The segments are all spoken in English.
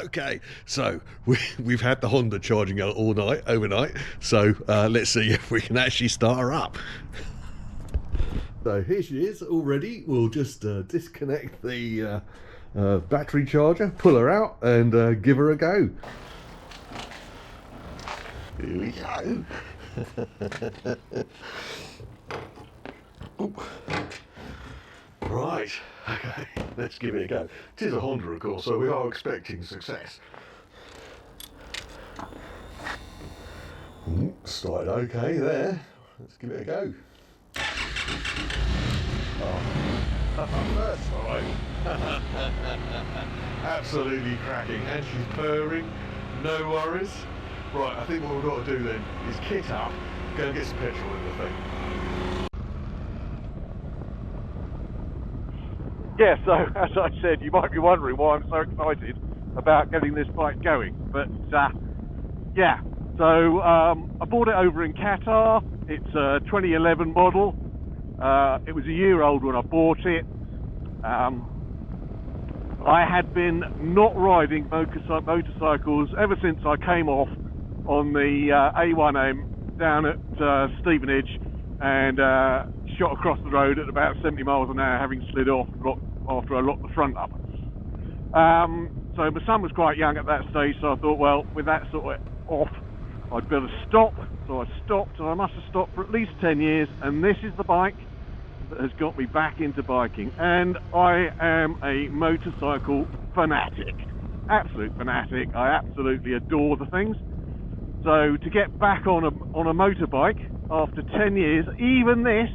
Okay, so we've had the Honda charging out all night, overnight. So let's see if we can actually start her up. So here she is, all ready. We'll just disconnect the battery charger, pull her out, and give her a go. Here we go. Right, okay, let's give it a go. It is a Honda, of course, so we are expecting success. Started okay there. Let's give it a go. First time. Absolutely cracking, and she's purring, no worries. Right, I think what we've got to do then is kit up, go and get some petrol in the thing. Yeah, so as I said, you might be wondering why I'm so excited about getting this bike going. But yeah, so I bought it over in Qatar. It's a 2011 model. It was a year old when I bought it. I had been not riding motorcycles ever since I came off on the A1M down at Stevenage and shot across the road at about 70 miles an hour, having slid off after I locked the front up. So my son was quite young at that stage, so I thought, well, with that sort of off, I'd better stop. So I stopped, and I must have stopped for at least 10 years, and this is the bike that has got me back into biking. And I am a motorcycle fanatic, absolute fanatic. I absolutely adore the things. So to get back on a motorbike after 10 years, even this,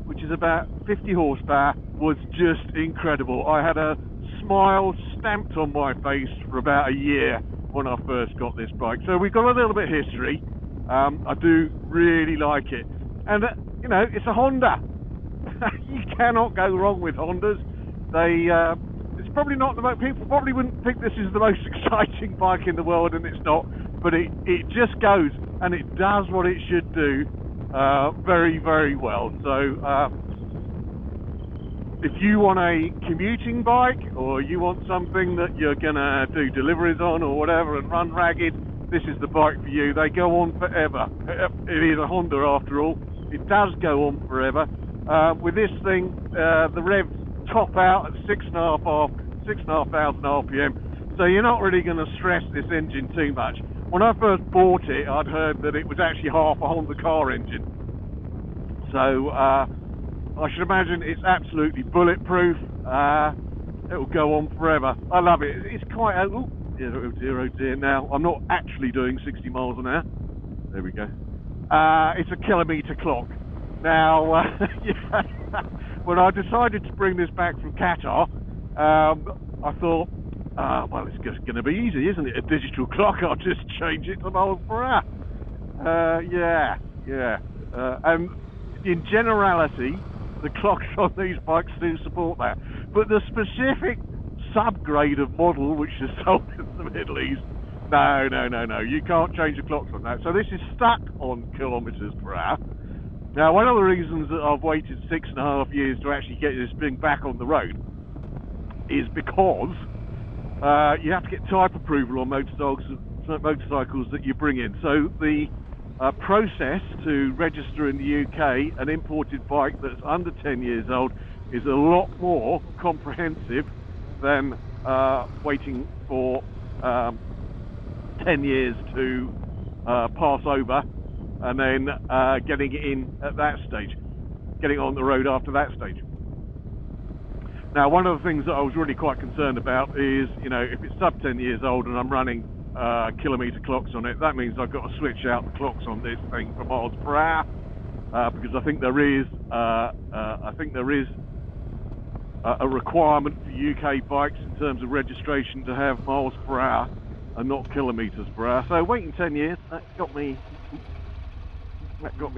which is about 50 horsepower, was just incredible. I had a smile stamped on my face for about a year when I first got this bike. So we've got a little bit of history. I do really like it. And, you know, it's a Honda. You cannot go wrong with Hondas. It's probably not the most, people probably wouldn't think this is the most exciting bike in the world, and it's not. But it just goes, and it does what it should do very, very well. So if you want a commuting bike, or you want something that you're gonna do deliveries on or whatever and run ragged, this is the bike for you. They go on forever. It is a Honda after all. It does go on forever. With this thing, the revs top out at 6,500 RPM, so you're not really going to stress this engine too much. When I first bought it, I'd heard that it was actually half a Honda car engine. So I should imagine it's absolutely bulletproof. It'll go on forever. I love it. It's quite a... Oh dear, oh dear. Now, I'm not actually doing 60 miles an hour. There we go. It's a kilometre clock. Now, yeah, when I decided to bring this back from Qatar, I thought, well, it's just going to be easy, isn't it? A digital clock, I'll just change it to miles per hour. Yeah. And in generality, the clocks on these bikes do support that. But the specific subgrade of model which is sold in the Middle East, no, you can't change the clocks on that. So this is stuck on kilometres per hour. Now, one of the reasons that I've waited 6.5 years to actually get this thing back on the road is because you have to get type approval on motorcycles that you bring in. So the process to register in the UK an imported bike that's under 10 years old is a lot more comprehensive than waiting for 10 years to pass over and then getting it in at that stage, getting on the road after that stage. Now, one of the things that I was really quite concerned about is, you know, if it's sub 10 years old and I'm running kilometre clocks on it, that means I've got to switch out the clocks on this thing for miles per hour, because I think there is a requirement for UK bikes in terms of registration to have miles per hour and not kilometres per hour. So waiting 10 years, that got me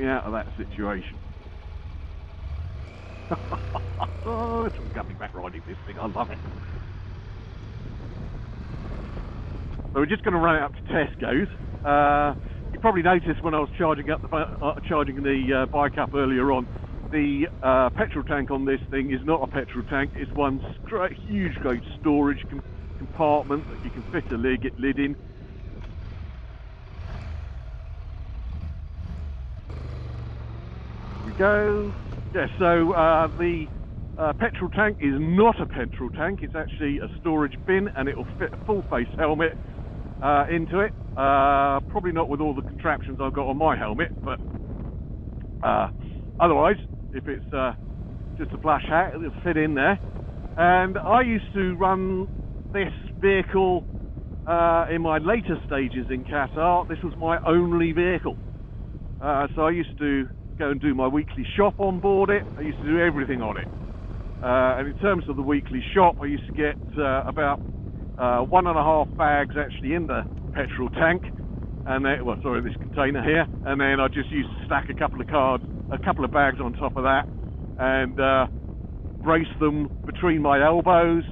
out of that situation. Oh, it's coming back riding this thing. I love it. So we're just going to run it up to Tesco's. You probably noticed when I was charging the bike up earlier on, the petrol tank on this thing is not a petrol tank. It's one huge, great storage compartment that you can fit a lid in. Here we go. Yeah, so the petrol tank is not a petrol tank. It's actually a storage bin, and it will fit a full face helmet into it. Probably not with all the contraptions I've got on my helmet, but otherwise, if it's just a flash hat, it'll fit in there. And I used to run this vehicle in my later stages in Qatar. This was my only vehicle. So I used to go and do my weekly shop on board it. I used to do everything on it. And in terms of the weekly shop, I used to get about 1.5 bags actually in the petrol tank, and then, well, sorry, this container here, and then I just used to stack a couple of bags on top of that, and brace them between my elbows,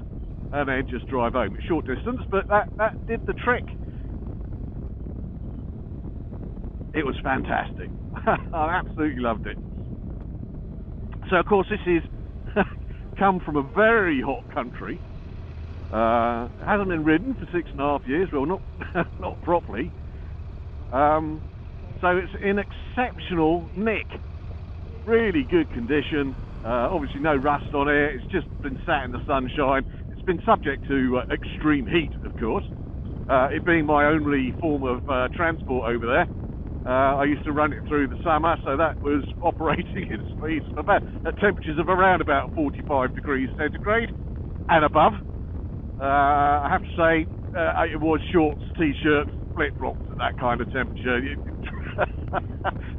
and then just drive home. It's short distance, but that did the trick. It was fantastic. I absolutely loved it. So, of course, this is come from a very hot country. Hasn't been ridden for 6.5 years. Well, not properly. So it's in exceptional nick. Really good condition. Obviously no rust on it. It's just been sat in the sunshine. It's been subject to extreme heat, of course. It being my only form of transport over there. I used to run it through the summer, so that was operating in speeds at temperatures of around about 45 degrees centigrade and above. I have to say, it was shorts, t-shirts, flip-flops at that kind of temperature.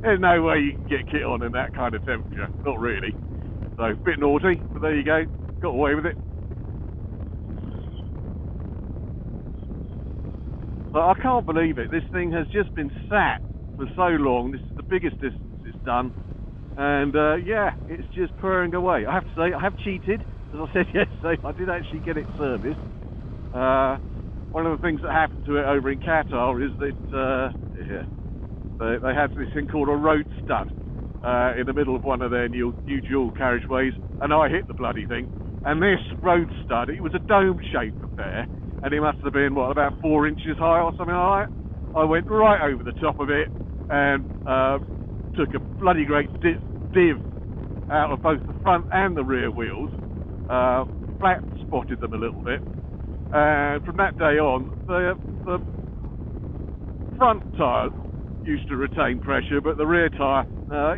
There's no way you can get kit on in that kind of temperature. Not really. So, a bit naughty, but there you go. Got away with it. But I can't believe it. This thing has just been sat for so long. This is the biggest distance it's done. And, yeah, it's just purring away. I have to say, I have cheated. As I said yesterday, I did actually get it serviced. One of the things that happened to it over in Qatar is that they had this thing called a road stud in the middle of one of their new dual carriageways, and I hit the bloody thing. And this road stud, it was a dome-shaped affair, and it must have been, what, about 4 inches high or something like that. I went right over the top of it and took a bloody great div out of both the front and the rear wheels. Flat spotted them a little bit, and from that day on, the front tyre used to retain pressure, but the rear tyre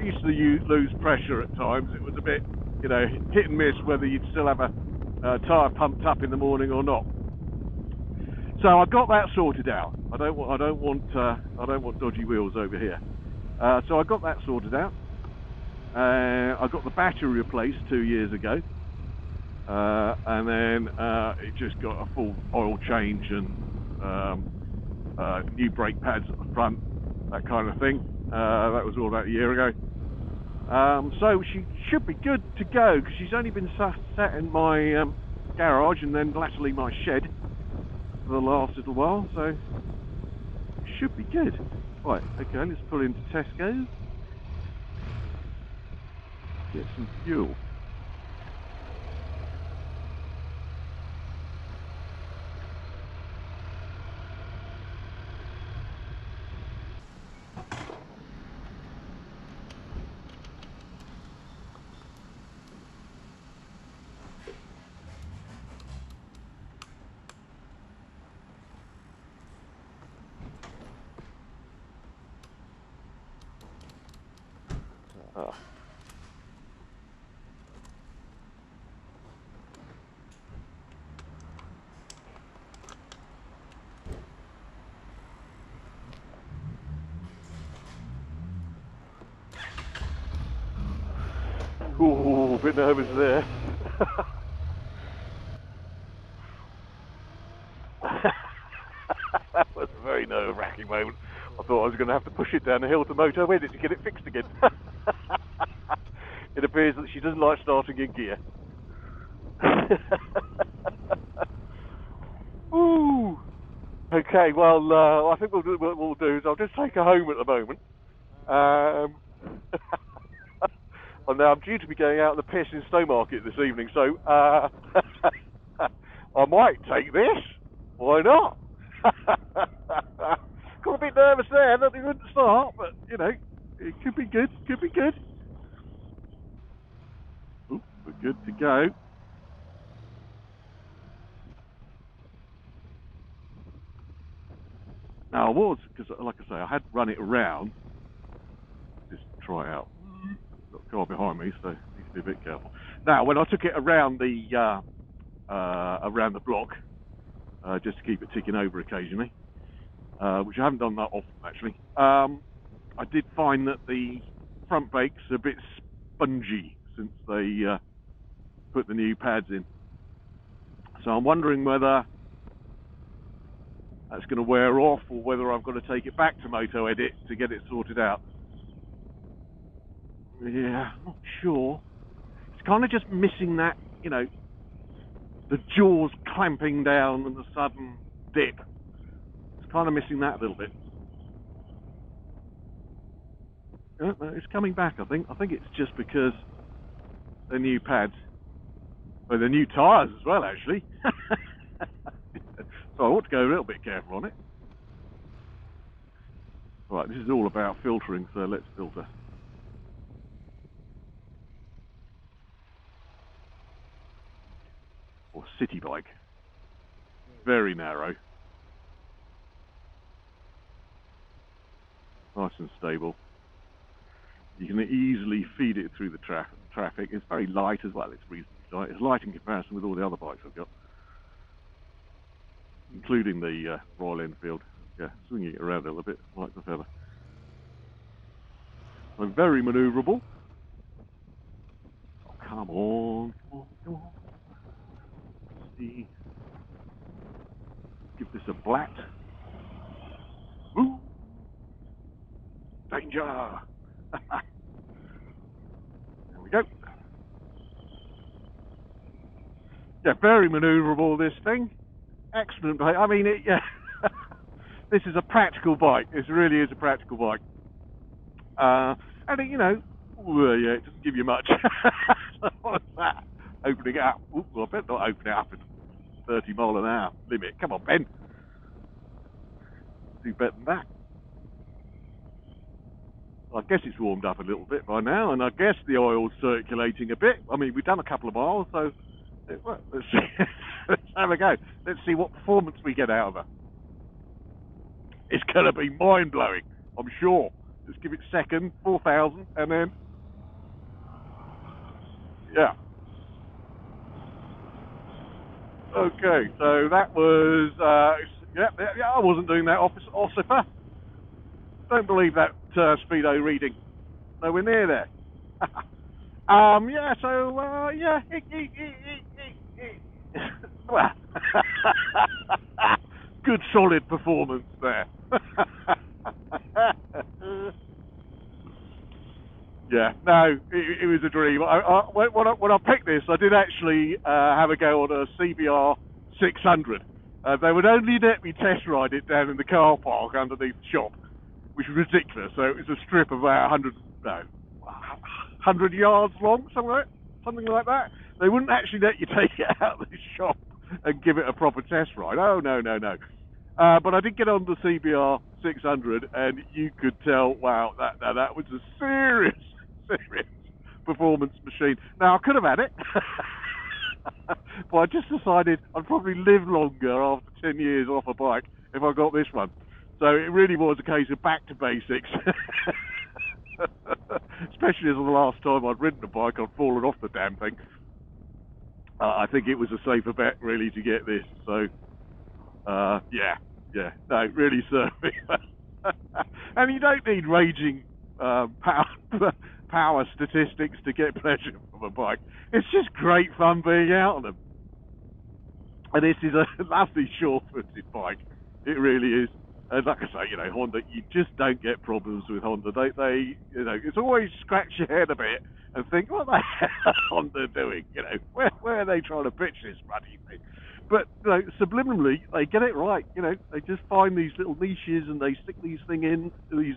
used to lose pressure at times. It was a bit, hit and miss whether you'd still have a tyre pumped up in the morning or not. So I got that sorted out. I don't want dodgy wheels over here. So I got that sorted out. I got the battery replaced 2 years ago. And then it just got a full oil change and new brake pads at the front, that kind of thing. That was all about a year ago. So she should be good to go, because she's only been sat in my garage and then latterly my shed for the last little while, so should be good. Right, okay, let's pull into Tesco, get some fuel. Ooh, a bit nervous there. That was a very nerve-wracking moment. I thought I was going to have to push it down the hill to motorway to get it fixed again. It appears that she doesn't like starting in gear. Ooh. Okay, well, I think what we'll do is I'll just take her home at the moment. And now I'm due to be going out on the piss in Stowmarket this evening, so I might take this Why not? Got a bit nervous there that it wouldn't start, but you know, it could be good. Could be good. Ooh, we're good to go. Now I was, because like I say, I had run it around. Just try it out. Got a car behind me, so need to be a bit careful. Now, when I took it around the block, just to keep it ticking over occasionally, which I haven't done that often actually, I did find that the front brakes are a bit spongy since they put the new pads in. So I'm wondering whether that's going to wear off or whether I've got to take it back to Moto Edit to get it sorted out. Yeah, I'm not sure. It's kind of just missing that, you know, the jaws clamping down and the sudden dip. It's kind of missing that a little bit. It's coming back, I think. I think it's just because the new pads, well, the new tyres as well, actually. So I ought to go a little bit careful on it. Right, this is all about filtering, so let's filter. Or city bike. Very narrow. Nice and stable. You can easily feed it through the traffic. It's very light as well. It's reasonably light. It's light in comparison with all the other bikes I've got, including the Royal Enfield. Yeah, swinging it around a little bit like the feather. I'm very manoeuvrable. Oh, come on, come on, come on. Let's see. Give this a blat. Woo! Danger! There we go. Yeah, very manoeuvrable, this thing. Excellent bike. I mean, yeah. This is a practical bike. This really is a practical bike. And it, you know, yeah, it doesn't give you much. What's that? Opening it up. Ooh, well, I better not open it up at 30 mile an hour limit. Come on, Ben. Do better than that. I guess it's warmed up a little bit by now, and I guess the oil's circulating a bit. I mean, we've done a couple of miles, so well, let's see. Let's have a go. Let's see what performance we get out of her. It's going to be mind-blowing, I'm sure. Just give it second, 4,000, and then, yeah. Okay, so that was, yeah, I wasn't doing that, Ossifer. Don't believe that speedo reading. Nowhere near there. Yeah, so, yeah. Well, good solid performance there. Yeah, no, it was a dream. When I picked this, I did actually have a go on a CBR 600. They would only let me test ride it down in the car park underneath the shop, which was ridiculous. So it was a strip of about 100 yards long, something like that. They wouldn't actually let you take it out of the shop and give it a proper test ride. Oh, no. But I did get on the CBR 600, and you could tell, wow, that was a serious performance machine. Now, I could have had it, but I just decided I'd probably live longer after 10 years off a bike if I got this one. So it really was a case of back to basics. Especially as the last time I'd ridden a bike, I'd fallen off the damn thing. I think it was a safer bet, really, to get this. So, yeah, no, it really served me. And you don't need raging power statistics to get pleasure from a bike. It's just great fun being out on them. And this is a lovely short-footed bike. It really is. And like I say, you know, Honda, you just don't get problems with Honda. They you know, it's always scratch your head a bit and think, what the hell are Honda doing? You know, where are they trying to pitch this bloody thing? But, you know, subliminally, they get it right. You know, they just find these little niches and they stick these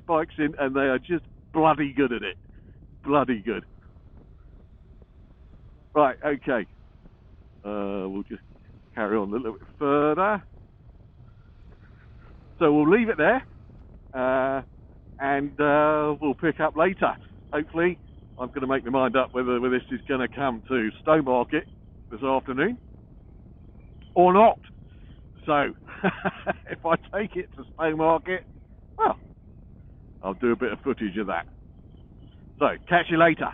bikes in, and they are just bloody good at it. Bloody good. Right, okay. We'll just carry on a little bit further. So we'll leave it there, and we'll pick up later. Hopefully, I'm going to make my mind up whether this is going to come to Stowmarket this afternoon or not. So, if I take it to Stowmarket, well, I'll do a bit of footage of that. So, catch you later.